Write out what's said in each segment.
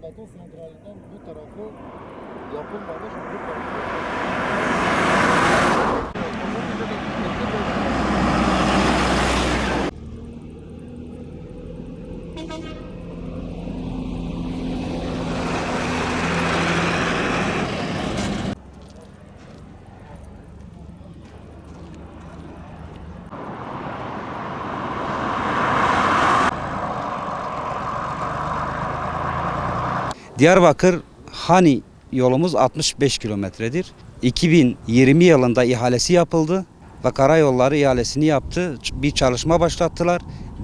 beton santralinden bu tarafı yapılmamış. Bu tarafı Diyarbakır Hani yolumuz 65 kilometredir. 2020 yılında ihalesi yapıldı ve karayolları ihalesini yaptı. Bir çalışma başlattılar.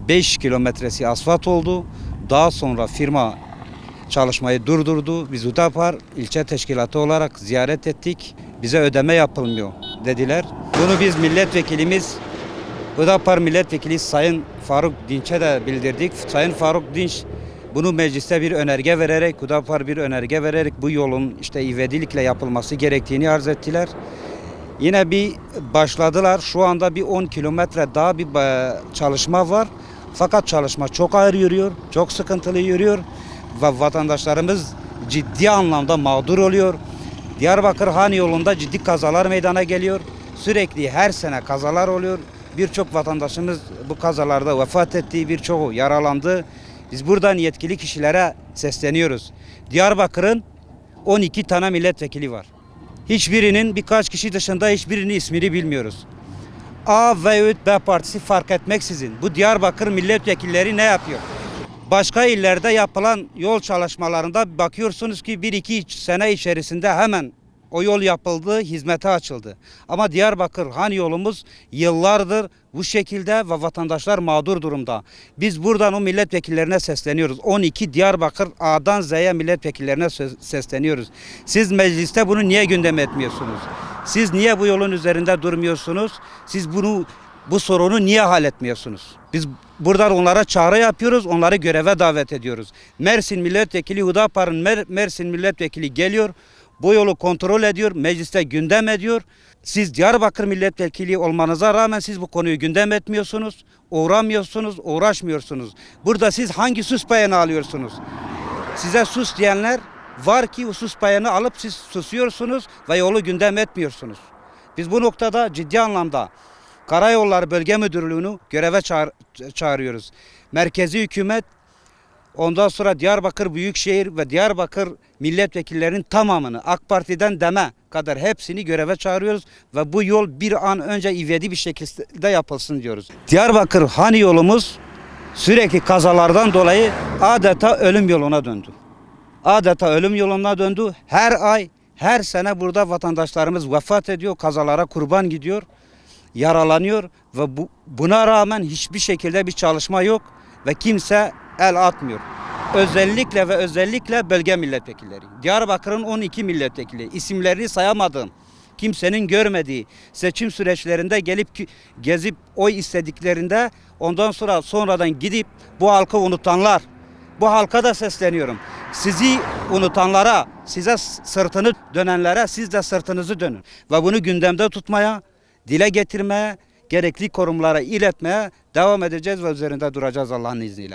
5 kilometresi asfalt oldu. Daha sonra firma çalışmayı durdurdu. Biz Hüdapar ilçe teşkilatı olarak ziyaret ettik. Bize ödeme yapılmıyor dediler. Bunu biz milletvekilimiz Hüdapar milletvekili Sayın Faruk Dinç'e de bildirdik. Sayın Faruk Dinç bunu mecliste bir önerge vererek, Hüdapar bir önerge vererek bu yolun işte ivedilikle yapılması gerektiğini arz ettiler. Yine bir başladılar. Şu anda bir 10 kilometre daha bir çalışma var. Fakat çalışma çok ağır yürüyor, çok sıkıntılı yürüyor ve vatandaşlarımız ciddi anlamda mağdur oluyor. Diyarbakır Han yolunda ciddi kazalar meydana geliyor. Sürekli her sene kazalar oluyor. Birçok vatandaşımız bu kazalarda vefat etti, birçoğu yaralandı. Biz buradan yetkili kişilere sesleniyoruz. Diyarbakır'ın 12 tane milletvekili var. Hiçbirinin birkaç kişi dışında hiçbirinin ismini bilmiyoruz. A ve B partisi fark etmeksizin bu Diyarbakır milletvekilleri ne yapıyor? Başka illerde yapılan yol çalışmalarında bakıyorsunuz ki 1-2 sene içerisinde hemen o yol yapıldı, hizmete açıldı. Ama Diyarbakır Han yolumuz yıllardır bu şekilde ve vatandaşlar mağdur durumda. Biz buradan o milletvekillerine sesleniyoruz. 12 Diyarbakır A'dan Z'ye milletvekillerine sesleniyoruz. Siz mecliste bunu niye gündem etmiyorsunuz? Siz niye bu yolun üzerinde durmuyorsunuz? Siz bu sorunu niye halletmiyorsunuz? Biz buradan onlara çağrı yapıyoruz, onları göreve davet ediyoruz. Mersin milletvekili, Hüdapar'ın Mersin milletvekili geliyor. Bu yolu kontrol ediyor, mecliste gündem ediyor. Siz Diyarbakır milletvekili olmanıza rağmen siz bu konuyu gündem etmiyorsunuz, uğramıyorsunuz, uğraşmıyorsunuz. Burada siz hangi sus payını alıyorsunuz? Size sus diyenler var ki o sus payını alıp siz susuyorsunuz ve yolu gündem etmiyorsunuz. Biz bu noktada ciddi anlamda Karayolları Bölge Müdürlüğü'nü göreve çağırıyoruz. Merkezi hükümet, ondan sonra Diyarbakır Büyükşehir ve Diyarbakır milletvekillerinin tamamını AK Parti'den DEM'e kadar hepsini göreve çağırıyoruz ve bu yol bir an önce ivedi bir şekilde yapılsın diyoruz. Diyarbakır Hani yolumuz sürekli kazalardan dolayı adeta ölüm yoluna döndü. Adeta ölüm yoluna döndü. Her ay, her sene burada vatandaşlarımız vefat ediyor, kazalara kurban gidiyor, yaralanıyor ve buna rağmen hiçbir şekilde bir çalışma yok ve kimse el atmıyor. Özellikle bölge milletvekilleri. Diyarbakır'ın 12 milletvekili, isimlerini sayamadığım, kimsenin görmediği seçim süreçlerinde gelip gezip oy istediklerinde ondan sonradan gidip bu halkı unutanlar. Bu halka da sesleniyorum. Sizi unutanlara, size sırtını dönenlere siz de sırtınızı dönün. Ve bunu gündemde tutmaya, dile getirmeye, gerekli kurumlara iletmeye devam edeceğiz ve üzerinde duracağız Allah'ın izniyle.